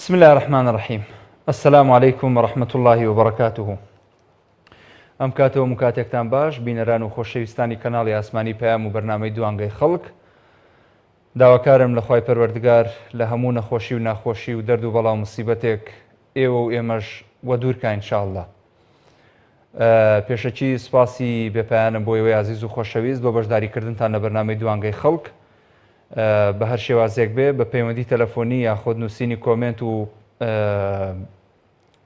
بسم الله الرحمن الرحيم. السلام عليكم ورحمة الله وبركاته. ئەم کاتەوە مکاتێکتان باش بینەران و خۆشەویستانی کەناڵی ئاسمانی پەیام و بەرنامەی دوانگەی خەڵک. داواکارم لە خوای پەروەردگار لە هەموو نەخۆشی و ناخۆشی و دەرد و بەڵاو موسیبەتێک ئێوە و ئێمەش وە دوورکە ئینشاءالله. پێشەکی سپاسی بێپایانم بۆ ئێوەی عزیز و خۆشەویست بۆ بەشداریکردنتان لە بەرنامەی دوانگەی خەڵک بە هەر شێوازێک بێ بە پەیوەندی تەلەفۆنی یاخۆ نووسینی کۆمنت و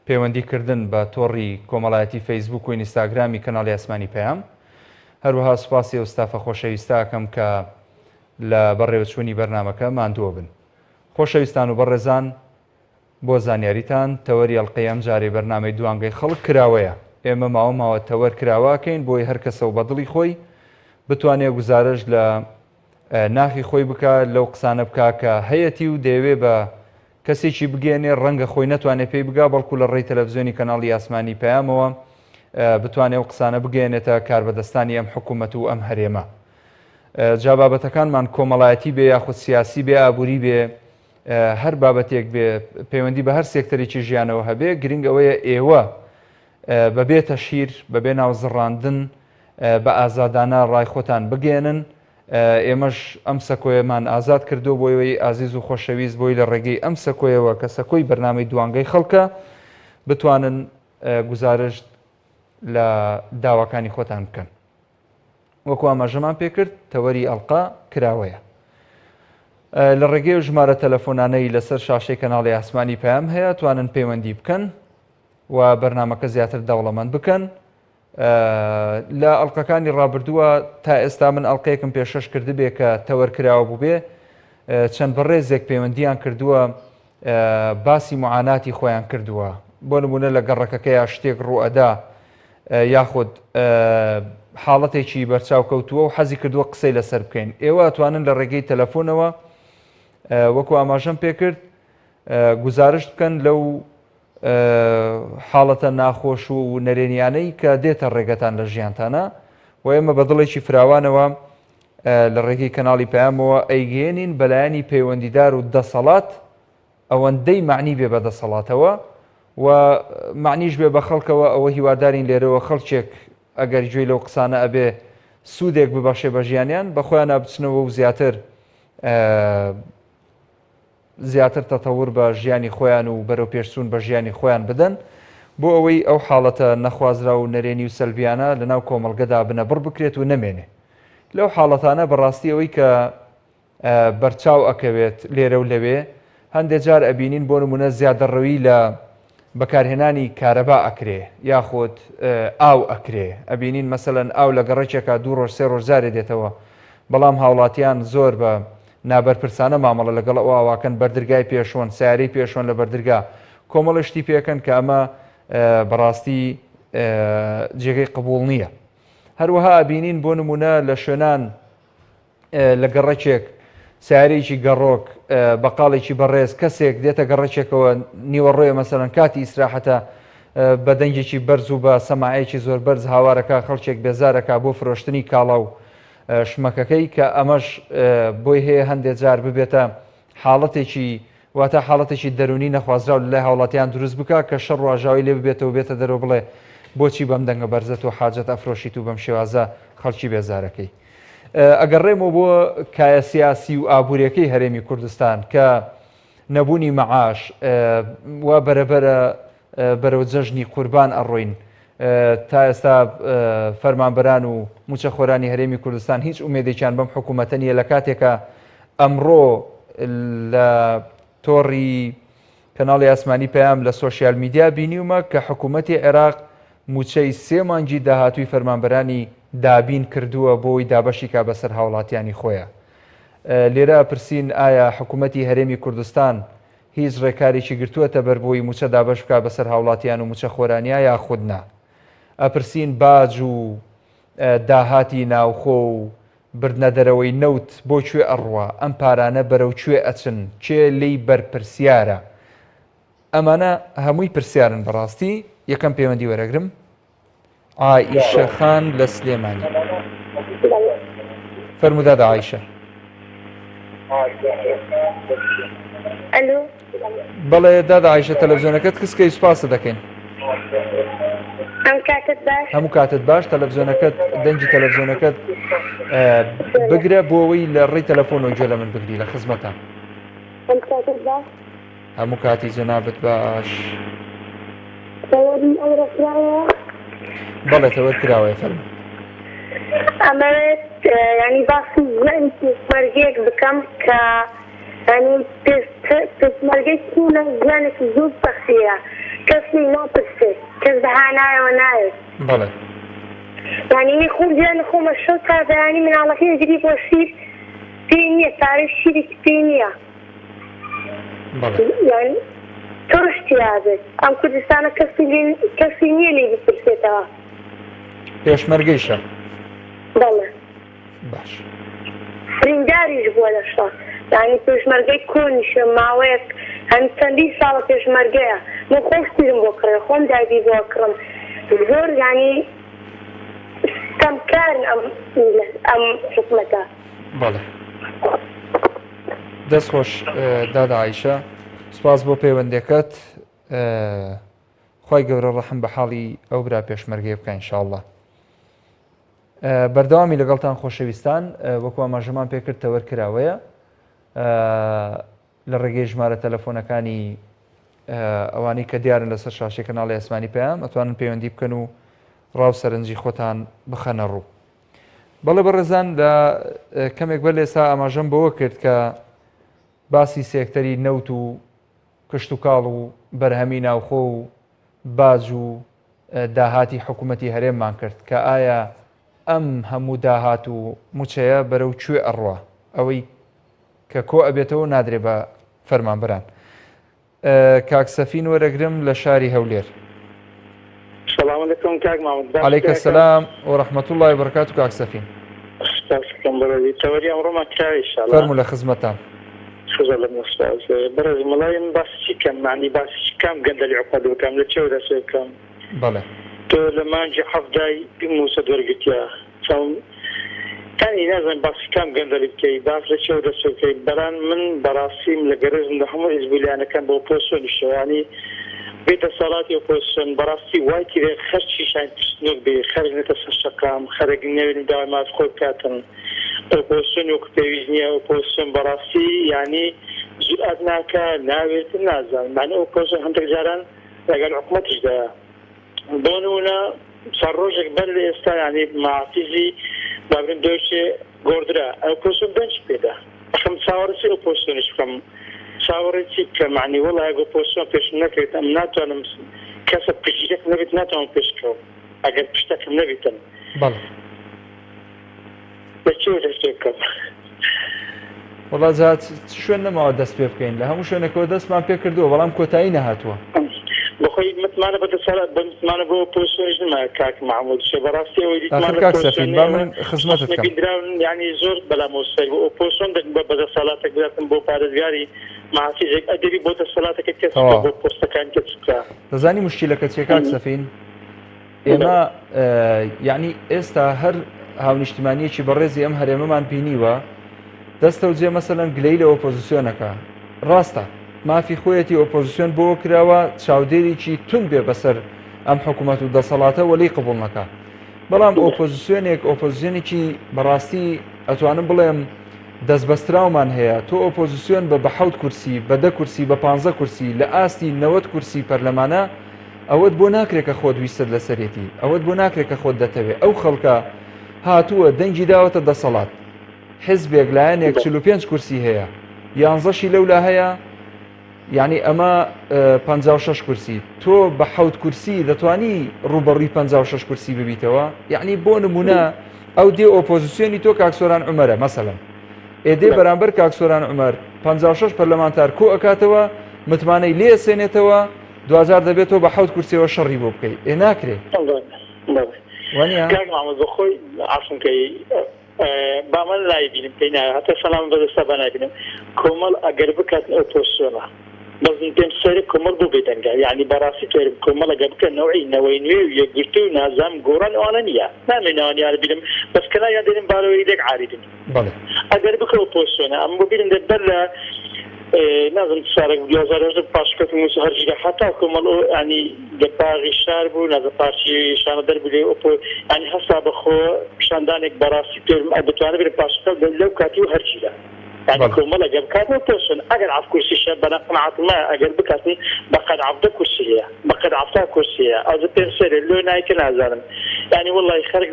پەیوەندیکردن بە تۆڕی کۆمەڵایەتی فەیسبوک و ئینستاگرامی کەناڵی ئاسمانی پەیام. هەروەها سوپاسی ئەوستافە خۆشەویستاکەم کە لە بەڕێوەچوونی بەرنامەکە ماندووە بن. خۆشەویستان و بەڕێزان، بۆ زانیاریتان تەوەری ئەڵقەی ئەم جارەی بەرنامەی دوانگەی خەڵک کراوەیە. ئێمە ماوە تەوەر کراواکەین بۆی هەر کەسە و بەدڵی خۆی بتوانێت گزارش لە ناخی خۆی بکات، لەو قسانە بکات کە هەیەی و دەیەوێ بە کەسێکی بگەێنێ ڕەنگە خۆی نەتوانێت پێی بگا، بەڵکو لە ڕێی تەلەڤیزیۆنی کەناڵی ئاسمانی پەیامەوە بتوانێت ئەو قسانە بگەێنێتە کاربەدەستانی ئەم حکوومەت و ئەم هەرێمە. جا بابەتەکانمان کۆمەڵایەتی بێ یاخود سیاسی بێ، ئابووری بێ، هەر بابەتێک بێ پەیوەندی بە هەر سێکتەرێکی ژیانەوە هەبێ، گرنگ ئەوەیە ئێوە بەبێتە شیر بەبێ ناوزڕاندن بە ئازادانە ڕای خۆتان بگێنن. ئێمەش ئەم سەکۆیەمان ئازاد کردو بۆ ئێوەی عزیز و خۆشەویست بۆی لە ڕێگەی ئەم سەکۆیەوە کە سەکۆی بەرنامەی دوانگەی خەڵکە بتوانن گزارش لە داواکانی خۆتان بکەن. وەکو ئاماژەمان پێکرد تەوەری ئەڵقا کراوەیە. لە ڕێگەی ژمارە تەلەفۆنانەی لەسەر شاشەی کەناڵی ئاسمانی پەیام هەیە، توانن پەیوەندی بکەن و بەرنامەکە زیاتر دەوڵەمەند بکەن. لە ئەڵلقەکانی ڕابردووە تا ئێستا من ئەڵلقەیەکم پێشەش کرد بێ کە تەوەرکراوە بوو بێ، چەند بەڕێزێک پەیوەندیان کردووە باسی معاناتی خۆیان کردووە، بۆ نمونە لە گەڕەکەکەیە شتێک ڕوئەدا یاخود حاڵەتێکی بەرچاو کەوتووە و حەزی کردووە قسەی لەسەر بکەین. ئێوە ئەتوانن لە ڕێگەی تەلەفۆنەوە وەکو ئاماژەم پێکرد گزارش بکەن لەو حاڵەتە ناخۆش و نەرێنیانەی کە دێتە ڕێگەتان لە ژیانتانە و ئێمە بە دڵێکی فراوانەوە لە ڕێگەی کەناڵی پەیامەوە ئەیگەێنین بەلایەنی پەیوەندیدار و دەسەڵات ئەوەندەی معنی بێ بە دەسەڵاتەوە و معنیش بێ بە خەڵکەوە. ئەوە هیوادارین لێرەوە خەڵکێک ئەگەر گوێی لەو قسانە ئەبێ سوودێک ببەخشێ بە ژیانیان بەخۆیان بچنەوە و زیاتر تەتەور بە ژیانی خۆیان و بەرەو پێشچوون بە ژیانی خۆیان بدەن، بۆ ئەوەی ئەو حاڵەتە نەخوازرا و نەرێنی و سەلبیانە لەناو کۆمەڵگەدا بنەبڕ بکرێت و نەمێنێ. لەو حاڵەتانە بەڕاستی ئەوەی کە بەرچاو ئەکەوێت لێرە و لەوێ هەندێک جار ئەبینین بۆ نمونە زیادەڕەوی لە بەکارهێنانی کارەبا ئەکرێ یاخود ئاو ئەکرێ. ئەبینین مەسەلەن ئاو لە گەڕێکێکە 2 ڕۆژ 3 ڕۆژ جارێ دێتەوە، بەڵام هاوڵاتیان زۆر بە نابەرپرسانە مامەڵە لەگەڵ ئەو ئاواکەن بەردرگای پێشۆن، سیارەی پێشۆن لە بەردرگا کۆمەڵشتی پێکەن کە ئەمە بەڕاستی جێگەی قبوڵ نییە. هەروەها ئەبینین بۆ نمونە لە شوێنان لە گەڕەکێک سیارەیەکی گەڕۆک بەقاڵێکی بەڕێز کەسێک دێتە گەڕەکێکەوە نیوەڕۆیە مەسەلەن کاتی ئیسراحەتە بە دەنگێکی بەرز و بە سەماعەیەکی زۆر بەرز هاوارەکە خەڵکێک بێزارەکە بۆ فرۆشتنی کاڵا و شمەکەکەی کە ئەمەش بۆی هەیە هەندێک جار ببێتە حاڵەتێکی واتە حاڵەتێکی دەرونی نەخوازرا و لەلای هاوڵاتیان دروست بکە کە شەڕ و ئاژاوی لێ ببێتەوە بێتە دەرەوە بڵێ بۆچی بەم دەنگە بەرزەت و حاجەت ئەفرۆشیت و بەم شێوازە خەڵکی بێزارەکەی. ئەگەڕێمەوە بۆ کایە سیاسی و ئابوووریەکەی هەرێمی کوردستان کە نەبوونی مەعاش وا بەرەبەرە بەرەو جەژنی قوربان ئەڕۆین. تا ئێستا فەرمانبەران و موچەخۆرانی هەرێمی کوردستان هیچ ئومێدێکیان بەم حکوومەتە نیە لە کاتێکە ئەمڕۆ لە تۆڕی کەناڵی ئاسمانی پەیام لە سۆشیال میدیا بینیومە کە حکوومەتی عێراق موچەی 3 مانگی داهاتووی فەرمانبەرانی دابین کردووە بۆی دابەشی کا بەسەر هاوڵاتیانی خۆیان. لێرە پرسین ئایا حکوومەتی هەرێمی کوردستان هیچ ڕێکارێکی گرتووەتە بەر بۆی موچە دابەش بکات بەسەر هاوڵاتیان و موچەخۆرانیا یا خودنا؟ ئەپرسین باج و داهاتی ناوخۆ و بردنە دەرەوەی نەوت بۆ کوێ ئەڕوا؟ ئەم پارانە بەرەو کوێ ئەچن؟ کێ لی بەرپرسیارە؟ ئەمانە هەمووی پرسیارن. بەڕاستی یەکەم پەیوەندی وەرەگرم. عائیشە خان لە سلێمانی. فەرموودە عائیشە. الو بەڵێ دادا عایشە تەلەڤیزیۆنەکەت کەسکەی سوپاسە دەکەین ام كاتب باش هەموو کاتت باش تەلەڤیزیۆنەکەت دەنگی تەلەڤیزیۆنەکەت بگرە بۆ ئەوەی لە ڕێی تەلەفۆنەوە گوێ لە من بگری لە خزمەتە ام كاتب باش هەموو کاتی جەنابەت باش صورني اول رأيه بەڵێ تەوەرکراوەیە فەرموو عملت يعني باخذ انت مرقيك بكم ك يعني تسمرقيك كونا زانك زوج شخصية كسني ما بسي كسبها ناي وناي بەڵێ يعني يخون جاني خو مشروط هذا يعني من على كده جديد وشيء بينية تعرف شيء بينية بەڵێ يعني ترشتي هذا ام كردستان كسينية اللي بسرسيتها پێشمەرگەیشە والله باش فرنجاري يجبوا الاشخاص يعني پێشمەرگەی کۆنیشە ماوەیەک هەم چەندی ساڵە پێشمەرگەیە من خۆشتیرم بۆ کڕێ خۆم دابی بۆ کڕم زۆر ینی کەمکارن ئەم حکومەتە بەڵێ دەست خۆش دادا عایشە سپاس بۆ پەیوەندەکەت خی گەورە ڕەحم بە حاڵی ئەو برا پێشمەرگەی بکە ئینشاءالله بەردەوامی لەگەڵتان خۆشەویستان وەکو ئاماژەمان پێکرد تەوەرکراوەیە لە ڕێگەی ژمارە تەلەفۆنەکانی ئەوانەی کە دیارن لەسەر شاشەی کەناڵی ئەسمانی پێیان ئەتوانن پەیوەندی بکەن و ڕاو سەرنجی خۆتان بخەنە ڕوو بەڵێ بەڕێزان لە کەمێک بەر لێسا ئاماژەم بەوە کرد کە باسی سێکتەری نەوت و کشت و کاڵ و بەرهەمی ناوخۆ و باج و داهاتی حکوومەتی هەرێممان کرد کە ئایا ئەم هەموو داهات و موچەیە بەرەو کوێ ئەڕوا ئەوەی کە کۆ ئەبێتەوە نادرێ بە فەرمانبەران کاک سەفین وەرەگرم لە شاری هەولێر سلام علیکم کاک محمد عەلەیکە سەلام وەڕەحمەتوڵڵی وبەرەکاتوو کاک سەفین تەوەری ئەمڕۆمان کراوە ئینشاڵڵا فەرموو لە خزمەتان بەڕێز مەڵایم باسی کەم معنی باسی کام گەندەلی عقد بکەم لە چێو دەسێکەم بەڵێ تۆ لە مانجی حەفدای موسە وەرگرتیا تانی نازانم باسی کام گەندەلی بکەی باس لە چێو دەسێکەی بەران من بەڕاستیم لە گەرزم لە هەموو حیزبولیانەکان بۆ پۆسۆنی شەوانی بێتە ساڵاتی ئۆپۆزیسیۆن بەڕاستی وای تێ خەرچی شان تشتنۆک بێ خەرج نێتە سەر شەقام خەرج نەوێن داوای ماف خۆی بکاتن ئۆپۆزیسیۆن وەکو پێویست نییە ئۆپۆزیسیۆن بەڕاستی یعنی جورئەت ناکە ناوێت نازانم معنی ئۆپۆزیسیۆن هەندێک جاران لەگەڵ حکومەتیشدایە بۆ نمونە چەند ڕۆژێک بەر لە ئێستا یعنی مافیزی بابرین دۆشێ گۆڕدرا ئۆپۆزیسیۆن بەنج پێدا ئەخەم چاوەڕێسی ئۆپۆزیسیۆنیش بکەم چاوەڕێتی کە معنی وەڵای ئۆپۆزیسیۆن پێش نەکرێت ئەم ناتوانم کەسە پشتێک نەبێت ناتوانم پێشکەوم ئەگەر پشتەکەم نەبێتن بەڵێ لە چێ دەستێکەم وەڵا جات شوێن نەماوە دەست پێ بکەین لە هەموو شوێنەکەەوە دەستمان پێ کردووە بەڵام کۆتایی نەهاتووە بخۆی متمانە بەدەسەڵات بمتمانە بۆ پۆسۆنیش نمایە کاک محمود شێ بەڕاستی ئەوەی آخر کاک سەفین با من خزمەتت بکەم بیندراون یعنی زۆر بەلامۆسەری بۆ ئۆپۆزیسیۆن بە بەدەسەڵاتێک بداتن بۆ پارێزگاری مافیزێک ئەدەبی بۆ دەسەڵاتەکە کەس بۆ پۆستەکان کەس بکە دەزانی مشکلەکە چیە کاک سەفین ئێمە یعنی ئێستا هەر هاونیشتیمانیەکی بەڕێزی ئەم هەرێمەمان بینیوە دەستە و جێ مەسەلەن گلەی لە ئۆپۆزیسیۆنەکە ڕاستە مافی خۆیەتی ئۆپۆزیسیۆن بۆ کراوە چاودێریی تون بێ بەسەر ئەم حکوومەت و دەسەڵاتە وەلی قبول نەکە بەڵام ئۆپۆزیسیۆنێک ئۆپۆزیسیۆنێکی بەڕاستی ئەتوانم بڵێم دەستبەستراومان هەیە تۆ ئۆپۆزیسیۆن بە 10 کورسی بە 10 کورسی بە 15 کورسی لە ئاستی 90 کورسی پەرلەمانە ئەوەت بۆ ناکرێت کە خۆت ویستت لەسەرێتی ئەوەت بۆ ناکرێت کە خۆت دەتەوێت ئەو خەڵکە هاتووە دەنگی داوەتە دەسەڵات حزبێک لایەنێک 45 کورسی هەیە 11شی لەولا هەیە یعنی ئەمە 56 کورسی تۆ بە 7 کورسی دەتوانی ڕوبەڕووی 56 کورسی ببیتەوە یعنی بۆ نمونە ئەو دێ ئۆپۆزیسیۆنی تۆ کاکسۆران عومەرە مەسەلەن ئێدێ بەرامبەر کاکسۆران عومەر 56 پەرلەمانتار کۆ ئەکاتەوە متمانەی لێ سێنێتەوە دوزار دەبێت تۆ بە 7 کورسیەوە شەڕی بۆ بکەیت ئێ ناکرێت خۆی ئاسمکەی بامان لای بینم پێی نایە هەتا سەلام بەدەستا بە نابینم کۆمەڵ ئەگەر بکاتن ئۆپۆزیسیۆنە بەزم پێم سەری کۆمەڵ بۆ بێدەنگا یعنی بەڕاستی توێرم کۆمەڵ ئەگەر بکە نەوەی نەوەی نوێ و یەکگرتو و نازام گۆڕان ئەوانە نییە نامێنەوەنیان بینم بەسکەلا یا دێنم بارەوەی لێک عاریدن ئەگەر بکە ئۆپۆزیسیۆنە ئەم بۆ بیرن دەبەر لە نازم شارك 2010 پاشکەوت موسى هەرجیرە حتا کۆمەڵ ینی گەپاغی شار بوو نازە پارچی شانە دەربێ ئۆپۆ ینی هەستا بەخۆ پیشاندانێک بەڕاستی پێم دەتوانێت بێت پاشکەوت لەو کاتی و هەرجیرە يعني كمل أجر كاتو توصل أجر عف كرسي شاب أنا قنعت ما أجر بكاتني بقد عفدا كرسية بقد عفدا كرسية أو تنسر اللي نايكن عزالم يعني والله خارج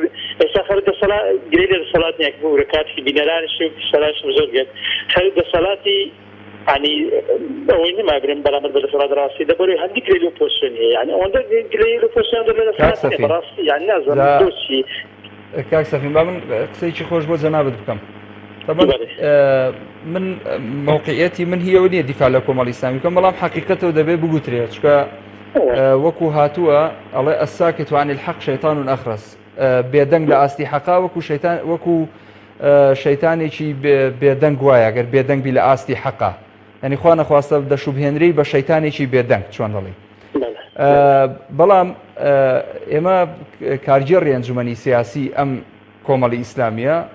الصلاة قليل الصلاة نيكبو ركعتي بنران شو الصلاة شو زوجت خارج الصلاة يعني وين ما أقرن برامج بالصلاة راسي دبري هندي قليل بوسني يعني وندر قليل بوسني ده الصلاة راسي يعني نازل دوسي كاك سفين بابن قصيتي خوش بو زنابد بكم طبعا من موقعيتي من هي ولي الدفاع لكم الإسلامي كم بلام حقيقته دبي بقولتري شكا وكو هاتوا الله الساكت عن الحق شيطان أخرس بيدنگ لأستي حقا وكو شيطاني شي بيدنگ وايا غير بيدنگ بلا أستي حقا يعني خوانا خواسته بدا شبهنري بشيطاني شي بيدنگ شوان لي بلام اما كارجر انجمني سياسي ام كومالي اسلاميه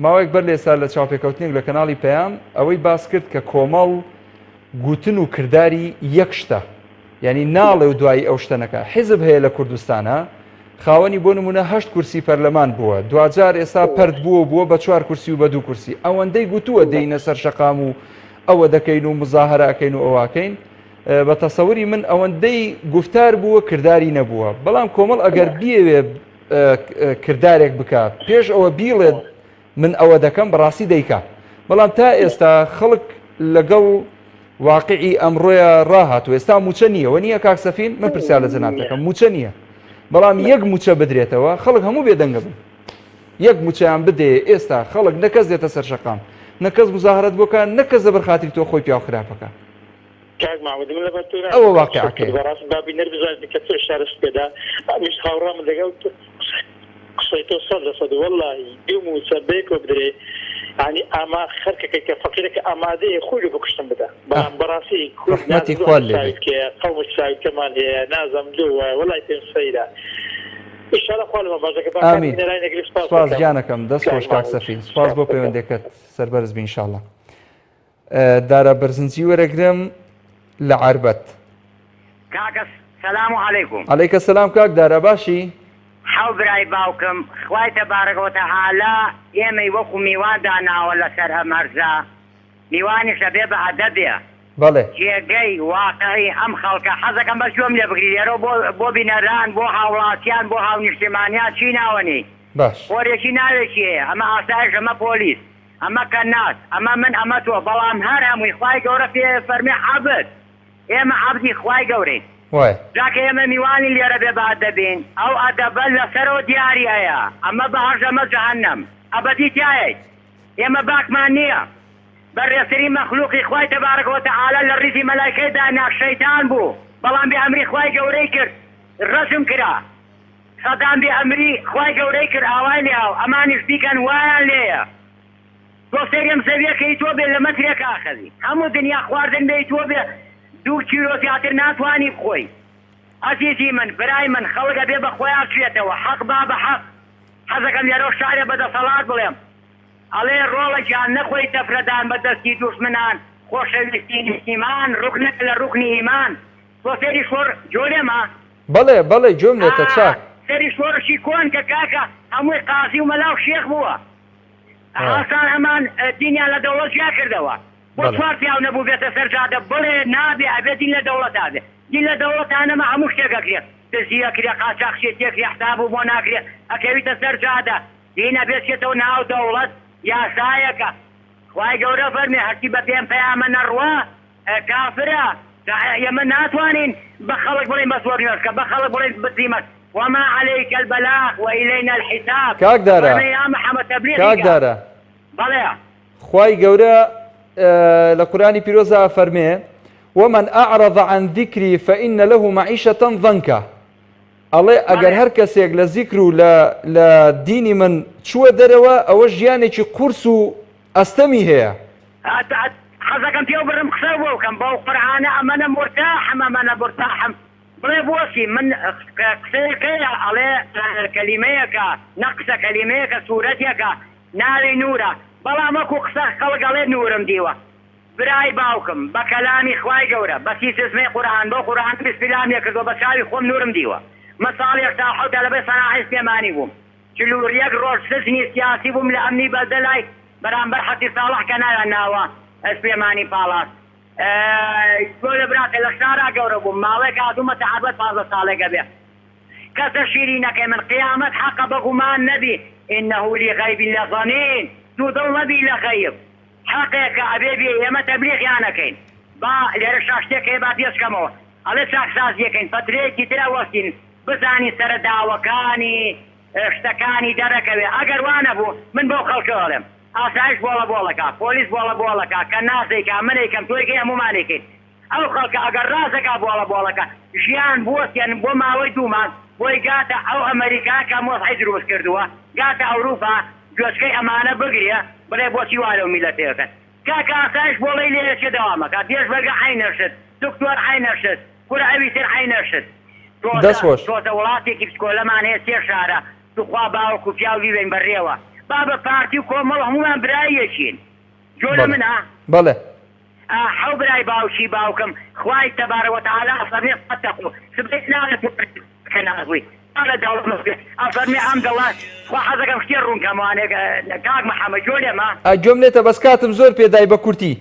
ماوەیەک بەر لێستا لە چاوپێکەوتنێک لە کەناڵی پەیام ئەوەی باس کرد کە کۆمەڵ گوتن و کردداری یەک شتە یعنی ناڵێ و دوایی ئەو شتەنەکە حیزب هەیە لە کوردستانە خاوەنی بۆ نمونە 8 کورسی پەرلەمان بووە دوجار ئێستا پەرد بووە بە 4 کورسی و بە 2 کورسی ئەوەندەی گوتووە دەینە سەر شەقام و ئەوە دەکەین و مزاهرەکەین و ئەوواکەین بە تەسەوری من ئەوەندەی گفتار بووە کردداری نەبووە بەڵام کۆمەڵ ئەگەر بیەوێ کرددارێک بکات پێش ئەوە بیڵێت من ئەوە دەکەم بەڕاستی دەیکا بەڵام تا ئێستا خەڵک لەگەڵ واقعی ئەمڕۆیە ڕاهات و ئێستا موچە نییە وە نییە کاک سەفین من پرسیار لە جەنابەکەم موچە نییە بەڵام یەک موچە بدرێتەوە خەڵک هەموو بێدەنگە بن یەک موچەیان بدێ ئێستا خەڵک نەکەس دێتە سەر شەقام نەکەس مزاهرەت بۆکە نەکەس دەبەر خاتری تۆ خۆی پیا خراپەکە ئەوە واقعەکەی بەڕاست بابی نەربزانێت کە تۆ شارست پێدا ئەمیش هاوڕامە لەگەڵ قصيتو صدر والله يوم سبيك وبدري يعني اما خركك كفقيرك اما دي خوي بكشتم بدا براسي رحمتي خوالي قوم الشاي كمان هي نازم دو والله تنسيدا ان شاء الله خوالي ما بازك امين سپاس جانكم دەست خۆش کاک سەفین سپاس بۆ پەیوەندێکت سەربەرز بی انشاءالله دارا بەرزنجی وەرەگرم لە عربەت کاکە سەلام عەلەیکوم عەلەیکە سەلام کاک دارا باشی حەو برای باوکم خوای تەبارەکە وتەعالا ئێمەی وەکو میوان داناوە لەسەر ئەم هەرزە میوانیش دەبێ بە ئەدەبێ بەڵێ جێگەی واقعی ئەم خەڵکە حەزەکەم بە جۆم لێ بگری لێرە بۆ بینەران بۆ هاوڵاتیان بۆ هاونیشتیمانیان چی ناوەنی باش خۆرێکی ناوێکی هەیە ئەمە ئاسایش ئەمە پۆلیس ئەمە کەناس ئەمە من ئەمە تۆ بەڵام هەر هەمووی خوای گەورە پێ فەرمی عەبد ئێمە عەبدی خوای گەورەین جاکە ئێمە میوانی لێرە بێ بە ئەدەبین ئەو ئەدەبە لەسەرەوە دیاری هەیە ئەمە بەهەژ ئەمە جەهەنەم ئەبەدی تایەی ئێمە باکمان نییە بەڕێسەری مەخلوقی خوای تەبارەکە وتەعالا لە ڕیزی مەلایکەیدا ناکشەیتان بوو بەڵام بێ ئەمری خوای گەورەی کرد ڕەجم کرا سەدام بێ ئەمری خوای گەورەی کرد ئاوای لێاو ئەمانیش بیکەن وایان لێیە تۆ سەرێم زەویەکەی تۆ بێ لە مەترێک ئاخەزی هەموو دنیا خواردن بێی تۆ بێ 2 کیلۆ زیاتر ناتوانی بخۆی عەزیزی من برای من خەڵکە بێ بە خۆیان کوێتەوە حەق با بە حەق حەزەکەم لێرە شارێ بەدەسەڵات بڵێم ئەڵێ ڕۆڵێکیان نەخۆی تەفرەدان بە دەستی دوشمنان خۆشەویستی نیسیمان ڕوکنێک لە ڕوکنی ئیمان تۆ سەری شۆر جۆرێمە بەڵێ جۆم لێتە چاک سەری شۆرشی کۆن کە کاکە هەمووی قازی و مەلاو شێخ بووە ئاسان هەمان دینیان لە دەوڵەت جیا کردەوە بۆ 4 پیاو نەبوو بێتە سەرجادە بڵێ نابێ ئەبێ دین لە دەوڵەتا بێ دین لە دەوڵەتانەمە هەموو شتێکەکرێت دزیەکرێ قاچاق شێتێکی حساب و بۆ ناکرێت ئەکەویتە سەرجادە دینە بێچێتەوە ناو دەوڵەت یاسایەکە خوای گەورە فەرمێ هەرچی بە پێم پەیامە نەڕوا کافرە ئێمە ناتوانین بە خەڵک بڵێن بە سوۆرنەکە بە خەڵک بڵێن بزیمەت وما عليك البلاغ وإلينا الحساب كاك دارا بەڵێ خوای گەورە لە قورآنی پیرۆزە فەرمێ ومن أعرض عن ذكري فإن له معيشة ضنكا ئەڵێ ئەگەر هەر کەسێک لە زیکر و لە دینی من چووە دەرەوە ئەوە ژیانێکی قورس و ئەستەمی هەیە حەزەکەم پێ بڕم قسە بۆ بکەم بەو قورئانە ئەمەنە مرتاحم ئەمەنە مرتاحم بڵێ بۆچی من قسەیەکەیە ئەڵێ کەلیمەیەکە نەقسە کەلیمەیەکە سوورەتێکە ناوی نورە بەڵام وەکو قسە خەڵک ئەڵێ نورم دیوە برای باوکم بە کەلامی خوای گەورە بەسی سزمەی قورآن بۆ قورآن بسپلام کردو بە چاوی خۆم نورم دیوە مەساڵێک تا حەوتە لەبێ سەناحی سلێمانی بووم چلور یەک ڕۆژ سزنی سیاسی بووم لە ئەمنی بەردەلای بەرامبەر حەتی ساڵح کە نایان ناوە سلێمانی پاڵاس بۆ لە براتە لە شارا گەورە بووم ماوەیەک هاتوومە تەعابەت 15 ساڵێکە بێ کەسە شیرینەکەی من قیامەت حەقە بەگومان نەبی إنه لغیب لظنین دوو دڵ نەبی لە غەیب حەقێکە ئەبێ بێ ئێمە تەبلیغیانەکەین با لێرە شاشتێکەیە با پێشکەمەوە ئەڵێ چاکسازیەکەین فترەیەکی ترە وەستین بزانی سەر داوەکانی شتەکانی دەرەکەوێ ئەگەر وانە بوو من بۆ خەڵکەڵێم ئاسایش بۆڵە بۆڵەکە پۆلیس بۆڵە بۆڵەکە کە نازێکە منێکم تۆیکە هەمومانێکین ئەو خەڵکە ئەگەر ڕازەکە بۆڵە بۆڵەکە ژیان بوەستێن بۆ ماوەی دوومان بۆی گاتە ئەو ئەمریکا کە مۆزحی دروست کردووە گاتە ئەوروپا گوێچکەی ئەمانە بگرێ بڵێ بۆچی وا لەو میلەتەکەن کاکە ئاسایش بۆڵی لێرە چێ دەوامەکە پێشبەرگە حی نەرشت دکتۆر حی نەرشت کورە ئەوی تر حی نەرشت تۆتە وڵاتێکی پسکۆلەمان هەیە سێ شارە توخوا باوەکو پیاوی بین بەڕێوە با بە پارتی و کۆمەڵ هەمومان برایەکین جۆ لە منە بەڵێ حەو برای باوکی باوکم خوای تەبارەکە وتەعالا ئەفەرمێ فەتەقوا سبەی ناڵێت کە نازووی ئەفەرمێ ئەم دەڵات خوا حەزەکەم شتێ ڕوونکەموانێک کاک محەممەد جۆ لێمە جۆم لێتە بەس کاتم زۆر پێدای بە کورتی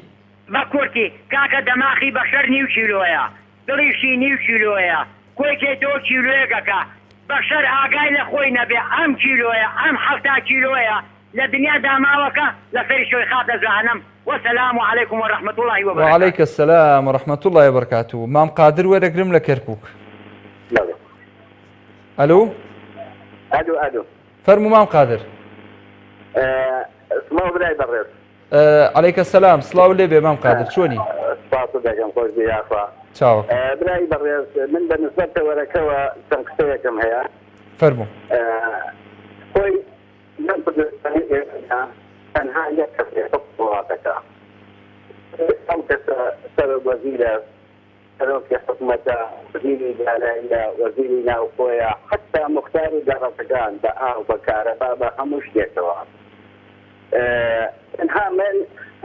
بە کورتی کاکە دەماخی بەشەر نیو کیلۆیە دڵیشی نیو کیلۆیە کۆیکێ تۆ کیلۆیەکەکە بەشەر ئاگای لە خۆی نەبێ ئەم کیلۆیە ئەم 7 کیلۆیە لە دنیا داماوەکە لە سەری شۆی خاتە جەهەنەم وەسەلام عەلەیکم وەرەحمەت الله وبەرەکاتوه. وعەلەیکە السەلام وەرەحمەت الله وبەرەکاتوه. مام قادر وەرەگرم لە کەرکووک. ئەلۆ ئەلۆ فەرموو مام قادر. سڵاو برای بەڕێز. عەلەیکە السەلام سڵاو لێبێ مام قادر چۆنی؟ سپاس دەکەم خۆش بیاخوا. چاوە. برای بەڕێز من بە نسبەت وەرەکەوە چەند قسەیەکم هەیە. فەرموو. خۆی من کوردستانی ئێرانە تەنها یەک کەسێک وڵاتەکە. ئەم کەسە سەرۆک وەزیرە سەرۆکی حکوومەتە وەزیری داراییە وەزیری ناوخۆیە حتا موختاری دەڕەتەکان بە ئاو بە کارەبا بە هەموو شتێکەوە. تەنها من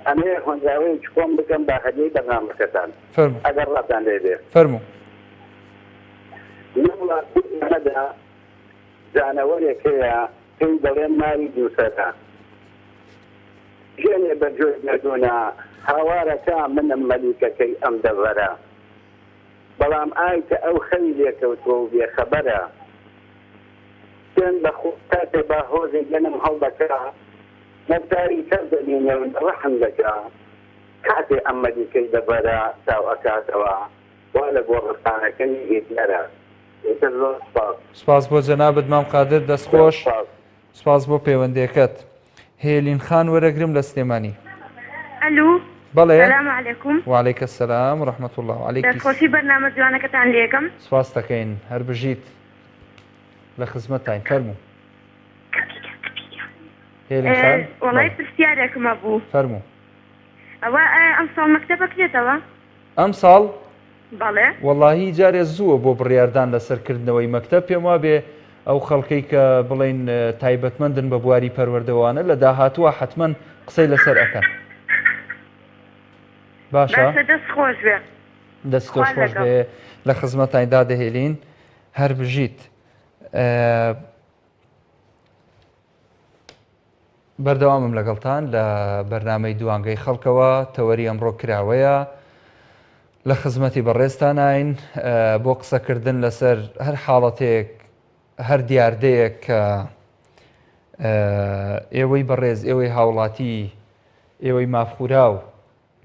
ئەمێ هۆنجاوەی چکۆم بکەم بە هەدیەی بەرنامەکەتان ئەگەر ڕاتان لێبێ. فەرموو. لە وڵاتەکەدا جانەوەرێک هەیە پێی دەڵێن ماری دووسەرە. ژێنێ بەرجۆی نەدوونە هاوارەکە منم مەلیکەکەی ئەم دەڤەرە. بەڵام ئایکە ئەو خەوی لێکەوتووە و بێخەبەرە. پێن بە خۆکاتێ با هۆزی گەنم هەڵدەکە نەزاری کەس دەبینێ و ڕەحم دەکا کاتێ ئەم مەلیکەی دەبەرە تاو ئەکاتەوە وا لە گۆڕستانەکەی هێتلەرە. زۆر سپاس بۆ جەنابەت مام قادر دەستخۆش سپاس بۆ پەیوەندیەکەت. هێلین خان وەرەگرم لە سلێمانی. ئەلو بەڵێ سەلام عەلەیکم. وعەلەیکە السەلام وەرەحمەت الله وعەلەیکی دەستخۆشی بەرنامە جوانەکەتان لێکم. سپاس دەکەین هەر بژیت لە خزمەتتان فەرموو. هێلین خان وەڵای پرسیارێکمە بوو. فەرموو. ئەوە ئەم ساڵ مەکتەبە بکرێتەوە؟ ئەم ساڵ بەڵێ وەڵاهی جارێ زووە بۆ بڕیاردان لەسەرکردنەوەی مەکتەب پێم وا بێ ئەو خەڵکەی کە بڵێن تایبەتمەندن بە بواری پەروەردەوانە لە داهاتووە حتمما قسەی لەسەر ئەکەن. باشە دەست خۆش بێ. دەست خۆش بێ لە خزمەتاندا دەهێلین هەر بژیت. بەردەوامم لەگەڵتان لە بەرنامەی دوانگەی خەڵکەوە تەوەری ئەمڕۆ کراوەیە لە خزمەتی بەڕێزتان ئاین بۆ قسەکردن لەسەر هەر حاڵەتێک هەر دیاردەیەک کە ئێوەی بەڕێز ئێوەی هاوڵاتی ئێوەی مافخوراو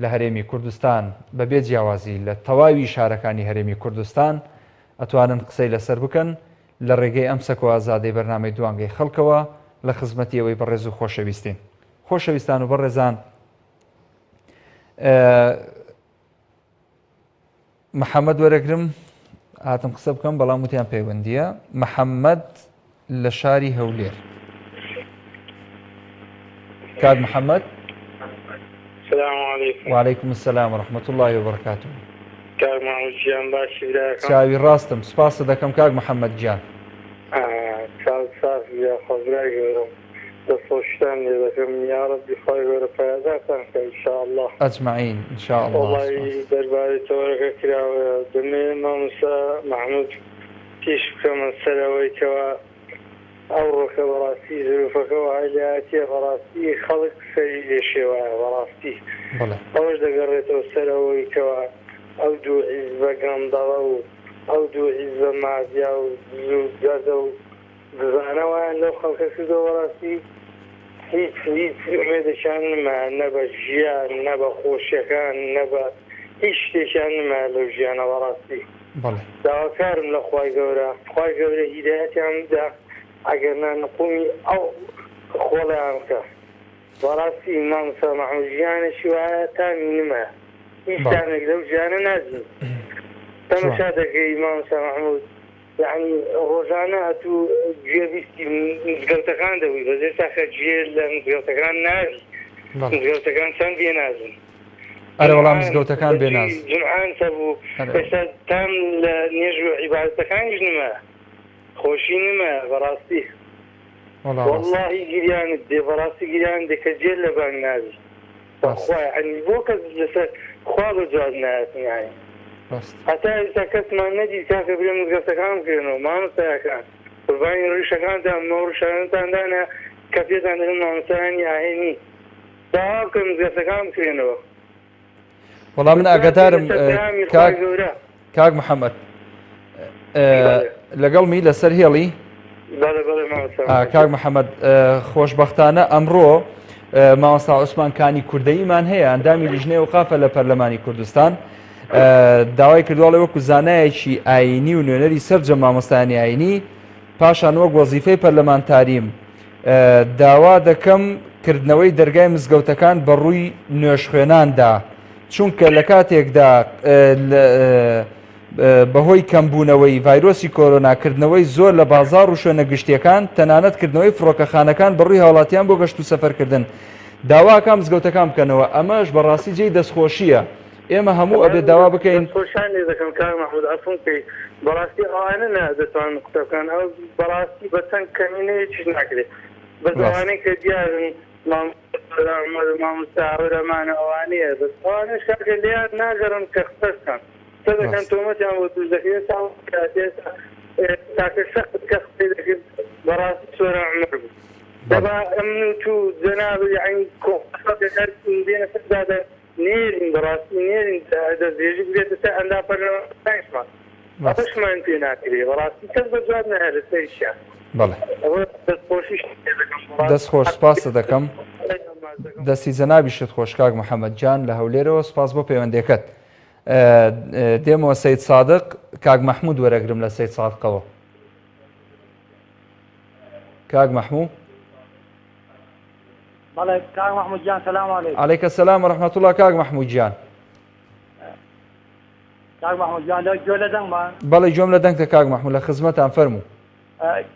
لە هەرێمی کوردستان بەبێ جیاوازی لە تەواوی شارەکانی هەرێمی کوردستان ئەتوانن قسەی لەسەر بکەن لە ڕێگەی ئەم سەکۆ ئازادەی بەرنامەی دوانگەی خەڵکەوە لە خزمەتی ئەوەی بەڕێز و خۆشەویستین. خۆشەویستان و بەڕێزان محەممەد وەرەگرم هاتم قسە بکەم بەڵام وتیان پەیوەندیە. محەممەد لە شاری هەولێر. کاک محەممەد. السلام عليكم. وعليكم السلام ورحمة الله وبركاته. کاک محەممەد گیان باشی براکەم. چاوی ڕاستم سپاس دەکەم کاک محەممەد گیان. چاو ساف یا خۆزرای گەورم دەسۆشتان لێ دەکەم یا ڕەبی خۆی گەورە پایدارتان کە ئینشاءالله ئەجمعین ئینشاءالله. وەڵی دەربارەی تۆرەکە کراوە دەمێ مامۆستا محمود پیش بکەمە سەرەوەی کەوە ئەو ڕۆکە بەڕاستی زروفەکەەوە هەلایەتیە بەڕاستی خەڵک سەری لێشێوایە بەڕاستی ئەوەش دەگەڕێتەوە سەرەوەی کەوە ئەو دوو حیزبە گەندەڵە و ئەو دوو حیزبە مازیا و گەزە و دزانەوەیان لەو خەڵکە کردەوە بەڕاستی هیچ ئومێدەشان نما نە بە ژیان نە بە خۆشیەکان نە بە هیچ شتێکیان نما لەو ژیانە بەڕاستی. داواکارم لە خوای گەورە خوای گەورە هیدایەتیان بدا ئەگەر نانقومی ئەو خۆڵیان بکە بەڕاستی مامۆستا محمود ژیانێکی وایە تامی نما هیچ تامێک لەو ژیانە نازین تەماشا دەکەی مامۆستا محمود یعنی ڕۆژانە هەتوو گوێبیستی مزگەوتەکان دەوی بەزێ تاکە گوێ لە مزگەوتەکان ناوی مزگەوتەکان چەند بێنازن ئەرە وەڵام مزگەوتەکان بێناز جمعان سەبوو ئێستا تام لە نێژ و عیبادەتەکانیش نما خۆشی نما بەڕاستی وەڵڵاهی گریانت دێ بەڕاستی گریان دێ کە جێ لە بانگ ناوی بەخوا یعنی بۆ کەس لەسەر خوا بە جواد نایەتن یعنی هەتا ئێستا کەسمان نەدی کاکە برێ مزگەوتەکان بکرێنەوە مامۆستایەکان قوربانی ڕیشەکانتان مە ڕیشانتاندانە کە پێتان دەڵێن مامۆستایانی ئاهێنی داوا بکەن مزگەوتەکان بکرێنەوە. وەڵام من ئاگادارم کاک محەممەد لەگەڵمی لەسەر هێڵی کاک محەممەد خۆشببختانە ئەمڕۆ مامۆستا عوسمانکانی کوردەییمان هەیە ئەندامی لیژنەی وقافە لە پەرلەمانی کوردستان داوای کردوڵێ وەکو زانایەکی ئاینی و نوێنەری سەررجە مامۆستانی ئاینی پاشان وەک وەزیفەی پەرلەمانتاریم داوا دەکەم کردنەوەی دەرگای مزگەوتەکان بە ڕووی نوێژ خوێناندا چونکە لە کاتێکدا بەهۆی کەمبوونەوەی ڤایرۆسی کۆرۆناکردنەوەی زۆر لە بازاڕ و شوێنە گشتیەکان تەنانەتکردنەوەی فڕۆکەخانەکان بەڕووی هاوڵاتیان بۆ گەشت و سەفەرکردن داواکە مزگەوتەکان بکەنەوە ئەمەش بەڕاستی جێی دەستخۆشیە ئێمە هەموو ئەبێت داوا بکەین خۆشان لێ دەکەم کار مەحموود عەفوم بکەی بەڕاستی ئەوانە نادەتوان قوتەکان ئەو بەڕاستی بە چەند کەمینەیەکیش ناکرێت بە زەوانەی کە دیارن مامۆستا ڕێرەمانە ئەوانەیە بەس ئەوانەش کاکە لێیان ناگەڕن کە قسەکەن قسە دەکەن تۆمەتیان بۆ توش دەکەێت تاکە سەخت کە قسەی دەکرد بەڕاستی سۆرە عومەر بوو دەبا ئەمن و تو جەناب یعنی کۆخەکەکار بێنە سەردادە نێرین بەڕاستی نێرین دەستێژی بێتە سەر ئەندا پەرلەمانتانیشمان ئەوەشمان پێ ناکرێت بەڕاستی کەس بە جواب نەهێ لە سەریشیان دەست خۆش سپاسە دەکەم دەستی جەنابیشت خۆش کاک محەممەد جان لە هەولێرەوە سپاس بۆ پەیوەندێکەت دێمەوە سەید سادق کاک محمود وەرەگرم لە سەید سادقەوە کاک محمود کاک محمود جان سلام علیکم. علیکم السلام ورحمة الله کاک محمود جان. کاک محمود جان گوێ لە دەنگمان؟ بەڵێ گوێم لە دەنگتە کاک محمود لە خزمەتان فەرموو.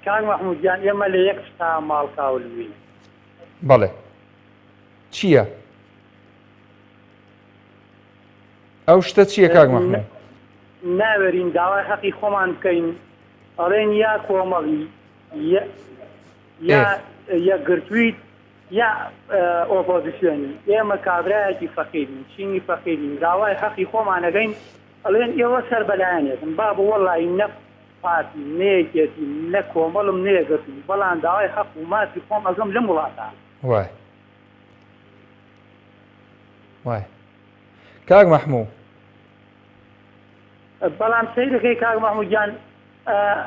کاک محمود جان ئێمە لە یەک شتا ماڵکاولوین. بەڵێ چییە؟ ئەو شتە چییە کاک محمود؟ ناوێرین داوای حەقی خۆمان بکەین ئەڵێن یا کۆمەڵی یا یەکگرتوویت یا ئۆپۆزیسیۆنی ئێمە کابرایەکی فەقیرین چینی فەقیرین داوای حەقی خۆمانەگەین ئەڵێن ئێوە سەر بەلایەنێتن با بە وەڵی نە پارتی نەیەکێتی نە کۆمەڵم نەیەگرتووی بەڵام داوای حەق و ماسی خۆم ئەگەم لەم وڵاتە وای وای کاک محمود بەڵام سەیرەکەی کاک محمود جان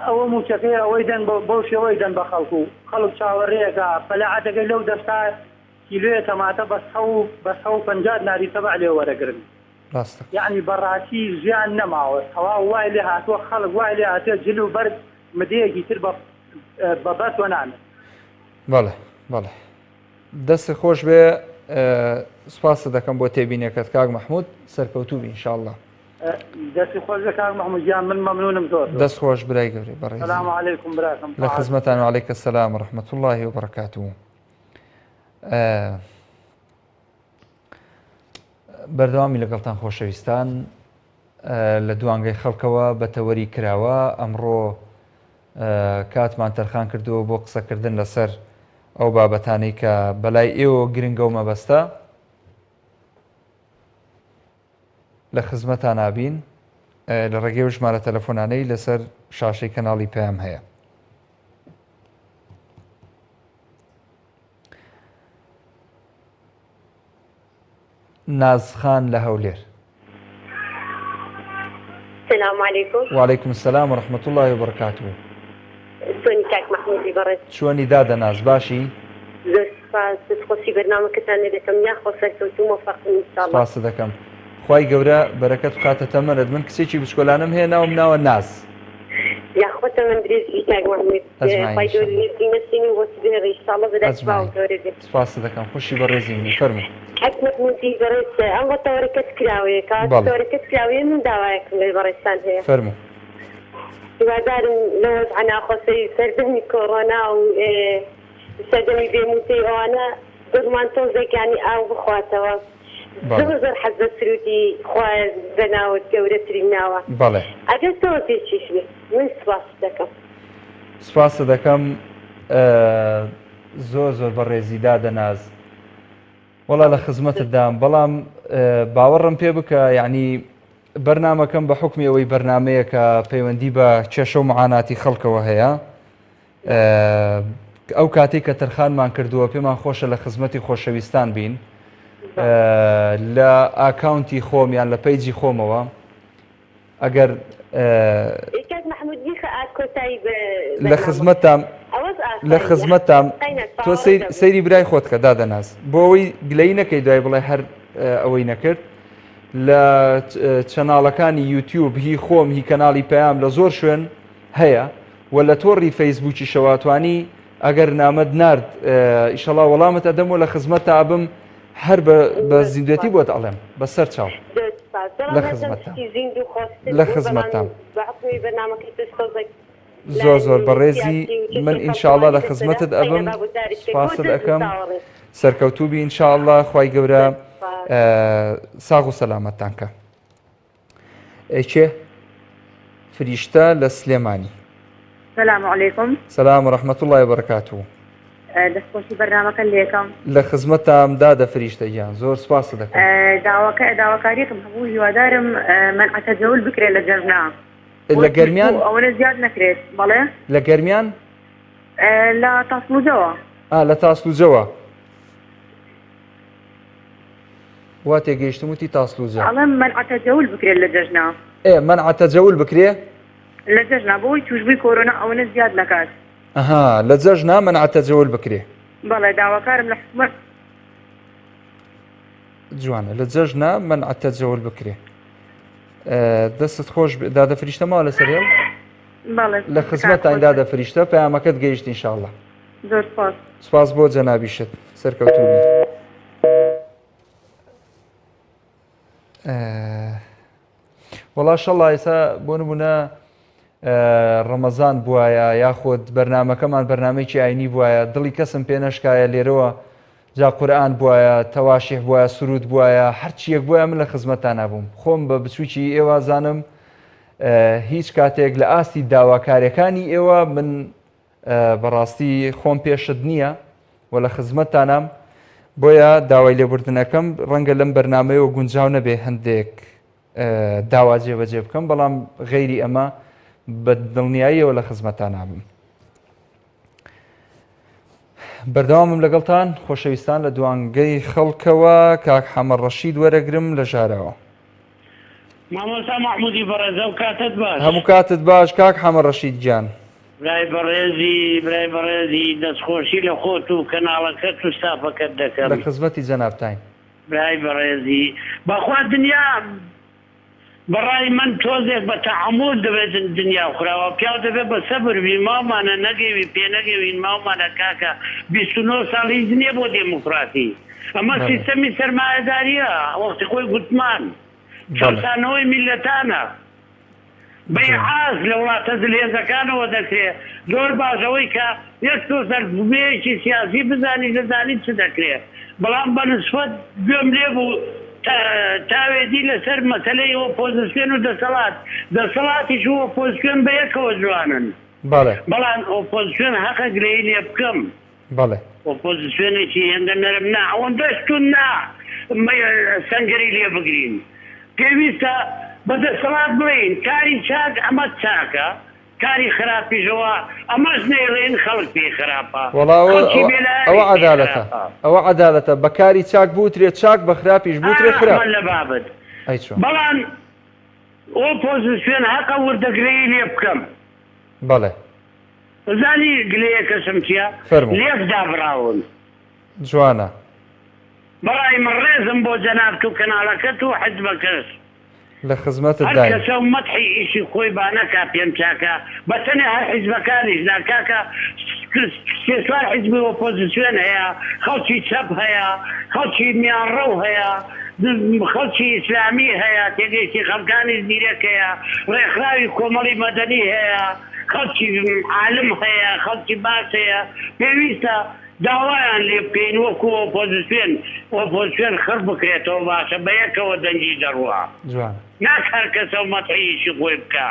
ئەوە موچەکەی ئەوەی دەن بەو شێوەی دەن بە خەڵکو و خەڵک چاوەڕێگە پەلاعەتەکەی لەو دەستا کیلوێ تەماتە بە 150 ناری تەبع لێ وەرەگرن یعنی بەڕاستی ژیان نەماوە هەوا وای لێ هاتووە خەڵک وای لێ هاتووە جل و بەرگ مدەیەکی تر بە بەرتوە نامێت. بەڵێ بەڵێ دەست خۆش بێ سپاسە دەکەم بۆ تێبینێکت کاک محمود سەرکەوتووبی ئینشاءالله. دەستی خۆش بێ کاک محمود گیان من مەمنونم زۆر. دەست خۆش برای گەورەی بەڕێز. سەلام عەلەیکوم براکەم. لە خزمەتان و عەلەیکە سەلام و ڕەحمەتوڵڵاهی و بەڕەکاتوه. بەردەوامی لەگەڵتان خۆشەویستان لە دوانگەی خەڵکەوە بەتەوەری کراوە ئەمڕۆ کاتمان تەرخان کردووە بۆ قسەکردن لەسەر ئەو بابەتانەی کە بەلای ئێوە گرنگە و مەبەستە لە خزمەتان نابین لە ڕێگەی ژمارە تەلەفۆنانەی لەسەر شاشەی کەناڵی پێم هەیە. نازخان لە هەولێر. السلام عليكم. وعليكم السلام ورحمة الله وبركاته. سوني كاك محمودي برد. شلونی دادا ناز باشی؟ زۆر سپاس دەستخۆشی بەرنامەکەتان دەکەم یا خۆسەرکەوت و موفقن ئینشاءالله. سپاس دەکەم. خوای گەورە بەرەکەت بخاتە تەمەنت. من کچێکی بچکۆلانم هەیە ناوم ناوە ناز. یا خۆتە من درێژی کاک محمود. خوای گەورە لێتی نەسینی بۆ سبێڕی ئینشاءالله بەدەست باو گەورە بێت. سپاس دەکەم خوشی بەڕێزی فەرموو. حەک محمودی بەڕێز ئەمە تەوەرەکەت کراوەیە کات تەوەرەکەت کراوەیە من داوایەکم لێ بەڕێستان هەیە. فەرموو. هیوادارم لە وەزعە خۆسەی سەردەمی کۆڕۆنا و سەردەمی بێموتەی ئەوانە دڵمان تۆزێکانی ئاو بخواتەوە. زۆر حەز بە سروودی خوای بەناوت گەورەترین ناوە. بەڵێ. ئەگەر تۆ پێچیش بێت من سپاس دەکەم. سپاس دەکەم زۆر بەڕێزی دادەناز. وەڵا لە خزمەتت دام بەڵام باوەڕم پێ بکە یعنی بەرنامەکەم بە حکمی ئەوەی بەرنمەیە کە پەیوەندی بە کێشە و معاناتی خەڵکەوە هەیە. ئەو کاتێک کە تەرخانمان کردووە پێمان خۆشە لە خزمەتی خۆشەویستان بین لە ئاکاونتی خۆم یان لە پەیجی خۆمەوە ئەگەر لە خزمەتام تۆ سەیری برای خۆت کە دادەناز بۆ ئەوەی گلەی نەکەی دوای بڵێ هەر ئەوەی نەکرد لە چەناڵەکانی یوتیوب هی خۆم هی کەناڵی پەیام لە زۆر شوێن هەیە و لە تۆڕی فەیسبووکی شەواتوانی ئەگەر نامەد نرد ئیشەڵا وەڵامت ئەدەم و لە خزمەت تا بم هەر بە زیندوێتی بۆت ئەڵێم بەسەر چاو لە خزمەتام زۆر بەڕێزی من ئینشاءڵڵا لە خزمەتت ئەبم سپاست ئەەکەم سەرکەوتوبی ئینشاءڵڵا خوای گەورە ساغ و سەلامەتتان کە. ئەیچێ فریشتە لە سلێمانی. السلام عليكم. سلام ورحمة الله وبركاته. دەستخۆشی بەرنامەکە لێکم لە خزمەتام دادە فریشتە گیان زۆر سپاس دەکەم. داواکاریەکەم هەبوو هیوادارم منع تەجەول بکرێت لە جەژنا لە گەرمیان ئەوەنە زیاد نەکرێت. بەڵێ لە گەرمیان لە تاسلوجەوە لە تاسلوجەوە وا تێگەیشتم وتی تاسلوجە ئەڵێم منع تەجەول بکرێت لە جەژنا. منع تەجەول بکرێ لە جەژنا بۆی توشبووی کۆرۆنا ئەوەنە زیاد نەکات. لە جەژنا منع تەجەول بکرێ. بەڵێ داواکارم لە حکومەت جوانە لە جەژنا منع تەجەول بکرێ. دەستت خۆش دادە فریشتە ماوە لەسەر هێڵ لە خزمەتان دادە فریشتە پەیامەکەت گەیشت ئینشاءڵڵا. زۆر سپاس بۆ جەنابیشت سەرکەوتوبی. وەڵا شەڵڵا ئێستا بۆ نمونە ڕەمەزان بووایە یاخۆت بەرنمەکەمان بەرنمەیەکی ئاینی بووایە دڵی کەسم پێ نەشکایە لێرەوە جا قورئان بووایە تەواشیح بووایە سرود بووایە هەرچیەک بووایە من لە خزمەتان نبووم خۆم بە بچووکی ئێوە زانم هیچ کاتێک لە ئاستی داواکاریەکانی ئێوە من بەڕاستی خۆم پێشت نییە و لە خزمەتانم بۆیە داوای لێبوردنەکەم ڕەنگە لەم بەرنمەیەوە گونجاو نەبێ هەندێک داوا جێبەجێ بکەم بەڵام غەیری ئەمە بە دڵنیاییەوە لە خزمەتان نابم. بەردەوامم لەگەڵتان خۆشەویستان لە دوانگەی خەڵکەوە کاک حەمەد ڕەشید وەرەگرم لە ژارەوە. مامۆستا محمودی بەڕێزە و کاتت باش. هەموو کاتت باش کاک حەمەد ڕەشید گیان. برای بەڕێزی دەستخۆشی لە خۆت و کەناڵەکەت و ستافەکەت دەکەم. لە خزمەتی جەنابتاین. برای بەڕێزی بەخوا دنیا بەڕای من تۆزێک بە تەعەمود دەبێت دنیا خوراوە پیاو دەبێت بە سەبر بی ماومانە نەگەوی پێ نەگەوین ماومانە کاکە 29 ساڵ هیچ نییە بۆ دێموکراتی ئەمە سیستەمی سەرمایەداریە وەختی خۆی گوتمان چەسانەوەی میلەتانە بەیعاز لە وڵاتە دلێزەکانەوە دەکرێت زۆر باشەوەی کە یەک تۆ سەربوومەیەکی سیاسی بزانی دەزانی چ دەکرێت بەڵام بە نسبەت گوێم لێ بوو تاوێدی لەسەر مەسەلەی ئۆپۆزیسیۆن و دەسەڵاتیش و ئۆپۆزیسیۆن بە یەکەوە جوانن بەڵام ئۆپۆزیسیۆن حەقە گرەی لێ بکەم بەڵێ ئۆپۆزیسیۆنێکی هێندە نەرم نا ئەوەن دەستون نا سەنگەری لێ بگرین پێویستە بەدەسەڵات بڵین کاری چاک ئەمە چاکە کاری خراپیشەوە ئەمەش نێڵێن خەڵک پێی خراپە ئەوە عەدالەتە ئەوە عەدالەتە بەکاری چاک بوترێت چاک بە خراپیش بوترێت خراپ لە بابەت بەڵام ئۆپۆزیسیۆن حەقە وردەگرەی لێ بکەم بەڵێ زانی گلەیەکەسم چییە لێک دابراون جوانە بەڕای من ڕێزم بۆ جەناب و کەناڵەکەت و حیزبەکەس لە خزمەتت هەر کەسە و مەدحی ئیشی خۆی با نەکا پێم چاکە بەتەنێ هەر حیزبەکانیش لا کاکە سێ چوار حیزبی ئۆپۆزیسیۆن هەیە خەڵکی چەپ هەیە خەڵکی میانڕەو هەیە خەڵکی ئیسلامی هەیە تێگەیشتی خەڵکانی زیرەک هەیە ڕێکخراوی کۆمەڵی مەدەنی هەیە خەڵکی عالم هەیە خەڵکی باش هەیە پێویستە داوایان لێ بکەین وەکو ئۆپۆزیسیۆن خڕ بکرێتەوە باشە بە یەکەوە دەنگی دەڕوە ناکار کەسە و مەتحیشی خۆی بکە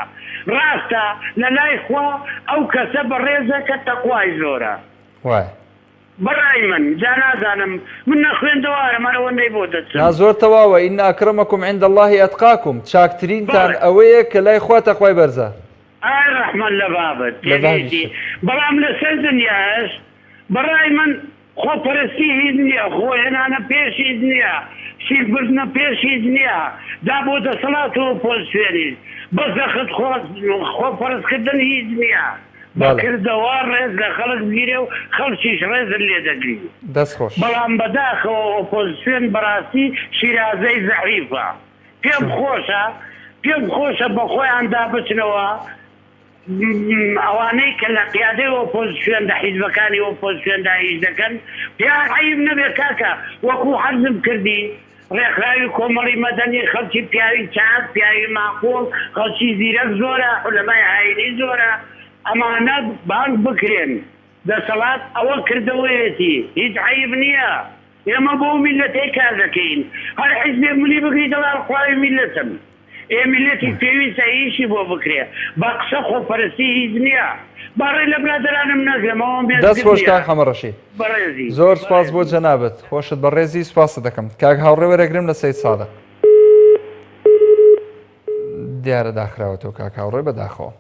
ڕاستە لە لای خوا ئەو کەسە بە ڕێزە کە تەقوای زۆرە بەڕای من جا نازانم من نەخوێندەوارەمەرەوەندەی بۆ دەچم زۆر تەواوە ئین ئەکرەمەکم عند الله ئەتقاکم چاکترینتان ئەوەیە کە لای خوا تەقوای بەرزە ئای ڕەحمەت لە بابەت بەڵام لەسەر دنیاش بەڕای من خۆپەرستی هیچ نییە خۆهێنانە پێش هیچ نییە شیربردنە پێش هیچ نییە دا بۆ دەسەڵات و ئۆپۆزیسیۆنی بەزەخت خۆپەرستکردن هیچ نییە بەکردەوە ڕێز لە خەڵک بگیرێ و خەڵکیش ڕێزت لێ دەگری دەستخۆش بەڵام بەداخەوە ئۆپۆزیسیۆن بەڕاستی شیرازەی زەعیفە پێم خۆشە بە خۆیان دابچنەوە ئەوانەی کە لە قیادەی ئۆپۆزیسیۆندا حیزبەکانی ئۆپۆزیسیۆندا هیچ دەکەن پێیان عەیب نەبێت کاکە وەکو حەزم کردی ڕێکخراوی کۆمەڵی مەدەنی خەڵکی پیاوی چاک پیاوی ماقۆڵ خەڵکی زیرەک زۆرە عولەمای ئاینی زۆرە ئەمانە بانگ بکرێن دەسەڵات ئەوە کردەوەیەتی هیچ عەیب نییە ئێمە بۆ میلەتەی کار دەکەین هەر حیزبێ ملی بگری دەڵار خواوی میلەتم میلەتی پێویستە ئیشی بۆ بکرێ بە قسە خۆپەرستی هیچ نییە باڕێ لە برادرانم نەگەمەوە دەست خۆش کاک حەمەڕەشید زۆر سپاس بۆ جەنابەت خۆشت بە ڕێزی سپاست دەکەم کاک هاوڕێ وەرەگرم لە سەید سادق دیارە داخراوەتەوە کاک هاوڕێ بەداخەوە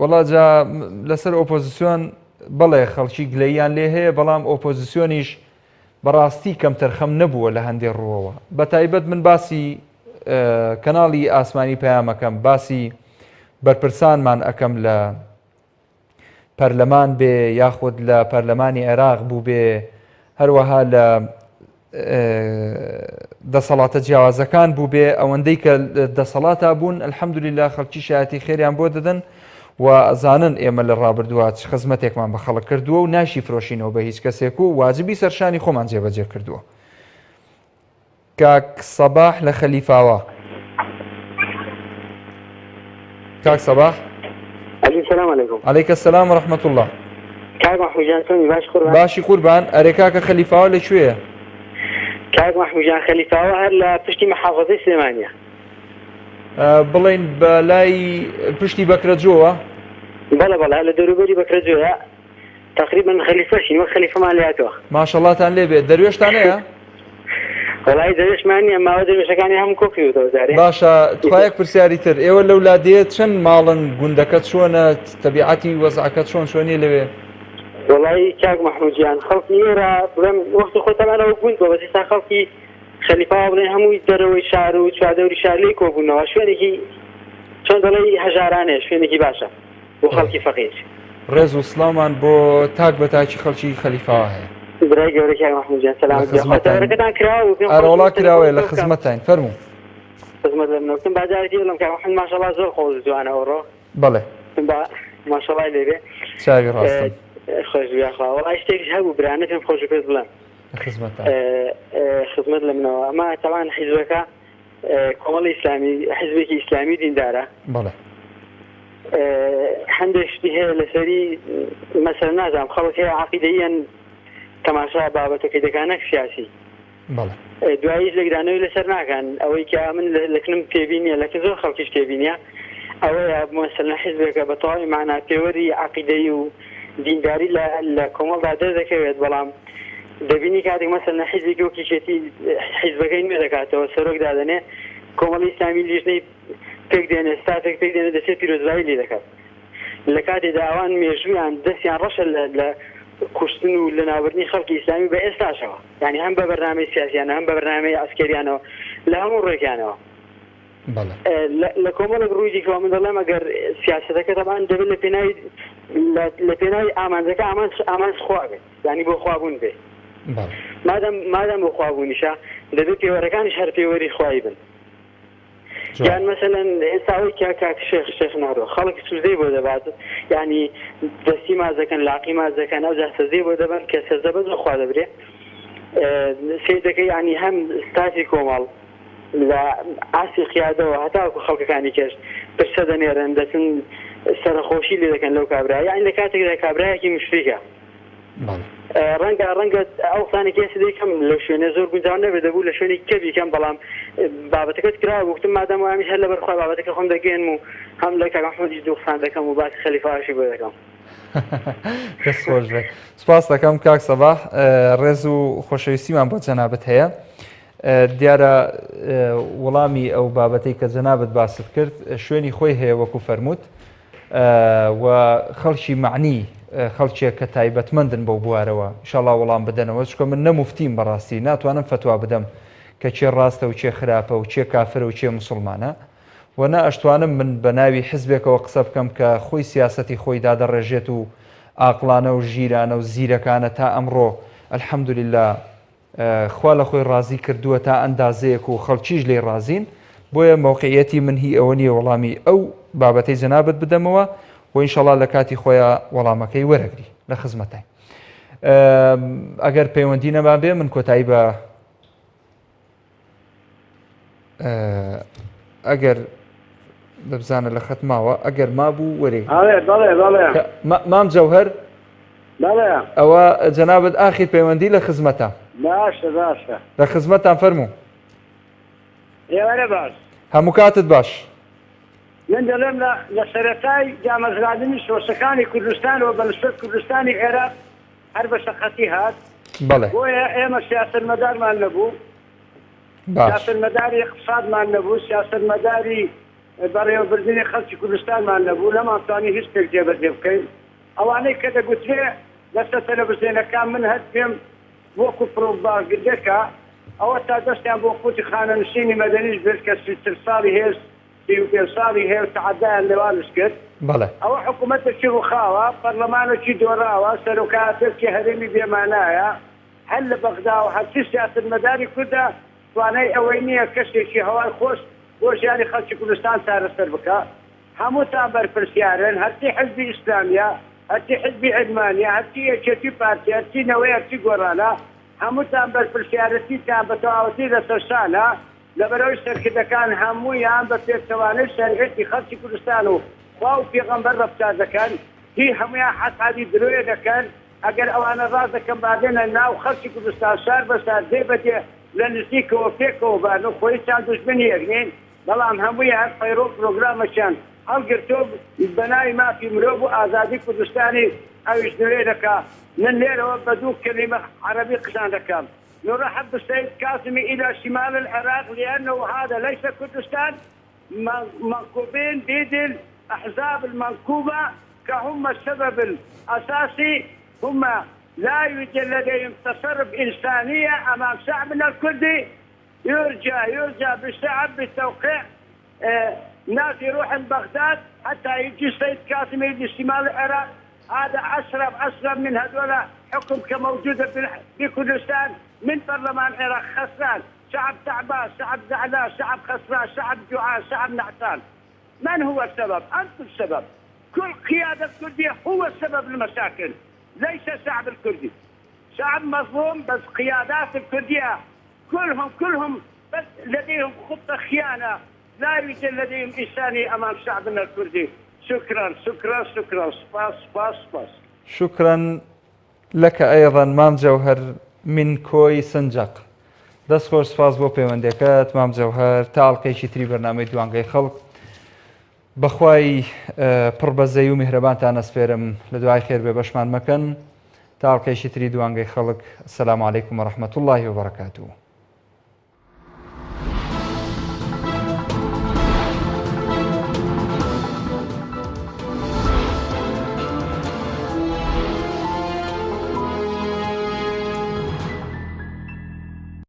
وەڵا جا لەسەر ئۆپۆزیسیۆن بەڵێ خەڵکی گلەییان لێ هەیە بەڵام ئۆپۆزیسیۆنیش بەڕاستی کەم تەرخەم نەبووە لە هەندێک ڕووەوە بە تایبەت من باسی کەناڵی ئاسمانی پەیامەکەم باسی بەرپرسانمان ئەەکەم لە پەرلەمان بێ یاخود لە پەرلەمانی عێراق بوو بێ هەروەها لە دەسەڵاتە جیاوازەکان بوو بێ ئەوەندەی کە دەسەڵاتە بوون ئەلحەمدولیلا خەڵکی شایەتی خێریان بۆ دەدەن و ئەزانن ئێمە لە ڕابردووە خزمەتێکمان بە خەڵک کردووە و ناشی فرۆشینەوە بە هیچ کەسێک و واجبی سەرشانی خۆمان جێبەجێ کردووە. کاک سەباح لە خەلیفاوە. کاک سەباح السلام علیکم. عەلەیکە سەلام و ڕەحمەت الله. کاک محمود جان چۆنی باش قوربان؟ باشی قوربان. ئەرێ کاکە خەلیفاوە لەکوێیە؟ کاک محمود جان خەلیفاوە هەر لە پشتی مەحافەزەی سلێمانیە. بڵین بە لای پشتی بەکرەجۆوە؟ بەڵێ بەڵێ لە دەوروبەری بەکرەجۆیە تقریبا خەلیفەشین وەک خەلیفەمان لێهاتووە. ماشەڵڵاتان لێبێت. دەروێشتان هەیە؟ وەڵای دەروێشمان نییە ماوە دەروێشەکانی هەموو کۆکریوتەوە زارێ. باشە توایەک پرسیاری تر ئێوە لەولادەیە چەند ماڵن گوندەکەت چۆنە تەبیعەتی وەزعەکەت چۆنیە لەوێ؟ وەڵای کاک محمود جان خەڵکی ئێرە بڵێم وەختی خۆتەمانەوە بوونکەوە بەس ئێستا خەڵکی خەلیفاوە بڵێن هەمووی دەرەوەی شار و چواردەوری شار لێی کۆبوونەوە شوێنێکی چۆن دەڵێی هەژارانەیە شوێنێکی باشە بۆ خەڵکی فەقیر. ڕێز و سڵامان بۆ تاک بە تاکی خەڵکی خەلیفاوە هەیە. برای گەورە کاک محمود جان سەلامەت ئەرەوڵا کراوەیە لە خزمەتتان فەرموو. خزمەت لە منەوتم بازارێکی بڵم کاک محمود ماشەڵڵا زۆر خۆش جوانە ئەوڕۆ. بەڵێ. ماشەڵڵای لێبێ. چاوی ڕاستە. خۆش بیاخوا وەڵای شتێکش هەبوو برانەتم خۆش پێت بڵێم. خزمەت لە منەوە ئەمە تەوان حیزبەکە کۆمەڵی ئیسلامی حیزبێکی ئیسلامی دیندارە. بەڵێ. هەندێک شتی هەیە لەسەری مەسەلەن نازانم خەڵک هەیە عەقیدەییان تەماشا بابەتەکەی دەکات نەک سیاسی. بەڵێ. دوایی لەگرانەوەی لەسەر ناکەن ئەوەی کە من لەکنم پێبینیە لەکن زۆر خەڵکیش پێبینیە ئەوەیە مەسەلەن حیزبێکە بە تەواوی معنا پێوەری عەقیدەیی و دینداری لە کۆمەڵدا دەردەکەوێت بەڵام دەبینی کاتێک مەسەلەن حیزبێکی وەکی شێتی حیزبەکەی نوێ دەکاتەوە سەرۆک دادەنێ کۆمەڵی ئیسلامی لیژنەی پێک دێنێ ستاتێک پێک دێنێ دەچێت پیرۆزبایی لێ دەکات لە کاتێکدا ئەوان مێژویان دەستیان ڕەشە لە کوشتن و لە ناوردنی خەڵکی ئیسلامی بە ئێستاشەوە یعنی هەم بە بەرنامەی سیاسیانە هەم بە بەرنامەی ئەسکەریانەوە لە هەموو ڕێکیانەوە لە کۆمەڵک ڕووی کەوا من دەڵێم ئەگەر سیاسەتەکە تەبان دەبێت لە پێناوی ئامانجەکە ئامانج خوا بێت یعنی بۆ خوابوون بێ مادام بۆ خوابوونیشە دەبێت پێوەرەکانیش هەر پێوەری خوای بن یان مەسەلەن ئێستاوەی کاک شێخ نارۆ خەڵک سوزەی بۆ دەبات یعنی دەستی ماز دەکەن لاقی ماز دەکەن ئەو جا سەزەی بۆ دەبن کە سەزدە بەس بەخوا دەبرێ سێدەکە یعنی هەم ستاتی کۆمەڵ لە ئاسی قیادەوە هەتاکو خەڵکەکانی کەش پرسە دەنێرن دەچن سەرخۆشی لێ دەکەن لەو کابرا یعنی لە کاتێکدا کابرایەکی مشریکە ڕەنگە ئەو قسانێک کێسی دەیکەم لەو شوێنە زۆر گونجاو نەبێت دەبوو لە شوێنی کە بیکەم بەڵام بابەتەکەت کراوە گفتم مادام ئەمیش هەر لەبەرخوا بابەتەکە خۆم دەگەێنم و هەم لە کاک محمەدیش دوو قسان دەکەم و باسی خەلیفەشی بۆ دەکەم دەست خۆش بێت سوپاس دەکەم کاک سەباح ڕێز و خۆشەویستیمان بۆ جەنابەت هەیە دیارە وەڵامی ئەو بابەتەی کە جەنابەت باست کرد شوێنی خۆی هەیە وەکو فەرمووت و خەڵکی معنی خەڵکێک کە تایبەتمەندن بەو بوارەوە ئینشاڵڵا وەڵام بدەنەوە چکە من نەموفتیم بەڕاستی ناتوانم فتوا بدەم کە چێ ڕاستە و چێ خراپە و چێ کافرە و چێ مسلمانە و نە ئەشتوانم من بە ناوی حزبێکەوە قسە بکەم کە خۆی سیاسەتی خۆی دادەڕێژێت و ئاقلانە و ژیرانە و زیرەکانە تا ئەمڕۆ ئەلحەمدولillah خوا لە خۆی ڕازی کردووە تا ئەندازەیەک و خەڵکیش لێی ڕازین بۆیە موقعیەتی من هی ئەوە نییە وەڵامی ئەو بابەتەی جەنابەت بدەمەوە و ئینشاڵڵا لە کاتی خۆیان وەڵامەکەی وەرەگری لە خزمەتای ئەگەر پەیوەندی نەما بێ من کۆتایی بە ئەگەر دەبزانە لە خەت ماوە ئەگەر مابوو وەرێ مام جەوهەر ئەوە جەنابەت ئاخیر پەیوەندی لە خزمەتە باشە لە خزمەتان فەرموو ئێوەرە باش هەموو کاتت باش من دەڵێم لە سەرەتای جامەزرادنی سۆسەکانی کوردستانەوە بەنسبەت کوردستانی عێراق هەر بە شەقەتی هات بۆیە ئێمە سیاسەتمەدارمان نەبوو سیاسەتمەداری اقتصادمان نەبوو سیاسەتمەداری بەڕێوەبردنی خەڵکی کوردستانمان نەبوو نەمانتوانی هیچ شتێک جێبەجێ بکەین ئەوانەی کە دەگوترێ لەسەر تەلەڤیزیۆنەکان من هەر پێم وەکو پرۆپاگەندەکە ئەوە تا دەستیان بۆ قوتی خانەنشینی مەدەنیش بێت کە 30 ساڵی هێز 35 ساڵی هەیە تعدایان لێوانش کرد ئەوە حکوومەتێکی ڕووخاوە پەرلەمانێکی دۆڕاوە سەرۆکاتێکی هەرێمی بێمانایە هەر لە بەغدا و هەرچی سیاسەتمەداری کوردە توانای ئەوەی نییە کەسێکی هەوای خۆش بۆ ژیانی خەڵکی کوردستان چارەسەر بکە هەمووتان بەرپرسیارن هەرچی حزبی ئیسلامیە هەرچی حزبی عدمانیە هەرچی یەکێتی پارتی هەرچی نەوەی هەرچی گۆڕانە هەمووتان بەرپرسیارەتیتان بە تەواوەتی لەسەرشانە لەبەرەوەی سەرکردەکان هەموویان بە پێچەوانەی شەریعەتی خەڵکی کوردستان و خوا و پێغەمبەر ڕەفتار دەکەن هی هەمویان حەسابی درۆیە دەکەن ئەگەر ئەوانە ڕاست دەکەن بادێنە ناو خەڵکی کوردستان شار بەسار دێ بەدێ لە نزیکەوە پێکەوە بان و خۆی چند دوژمنی یەکنین بەڵام هەمووی هەر پەیڕۆ پرۆگرامەشان هەڵگرتۆ بەناوی مافی مرۆڤ و ئازادی کوردستانی ئەویش درێ دەکا من لێرەوە بە دوو کلمە عەرەبی قسان دەکەم نرحب بالسيد كاظمي إلى شمال العراق لأنه هذا ليس كردستان منكوبين بيد الأحزاب المنكوبة كهم السبب الأساسي هم لا يوجد لديهم تصرف إنسانية أمام شعبنا الكردي يرجى بالشعب بالتوقيع ناس يروح بغداد حتى يجي السيد كاظمي يجي شمال العراق هذا أسرب من هذول حكم كموجودة في كردستان من برلمان العراق خسران شعب تعبان شعب زعلان شعب خسران شعب جوعان شعب نعسان من هو السبب؟ أنتم السبب كل قيادة كردية هو السبب للمشاكل ليس الشعب الكردي شعب مظلوم بس قيادات الكردية كلهم بس لديهم خطة خيانة لا يوجد لديهم إنسانية أمام شعبنا الكردي شكرا سباس شكرا لك أيضا مام جوهر من كوي سنجق دەست خۆش سپاس بۆ پەیوەندەکەت مام جەوهەر تا ئەڵقەیەکی تری بەرنامەی دوانگەی خەڵک بەخوای پڕبەزەی و میهرەبانتان ئەسپێرم لە دوای خێر بێ بەشمان مەکەن تا ئەڵقەیەکی تری دوانگەی خەڵک. السلام عەلەیکوم وەڕەحمەتوڵڵاهی وبەرەکاتوه.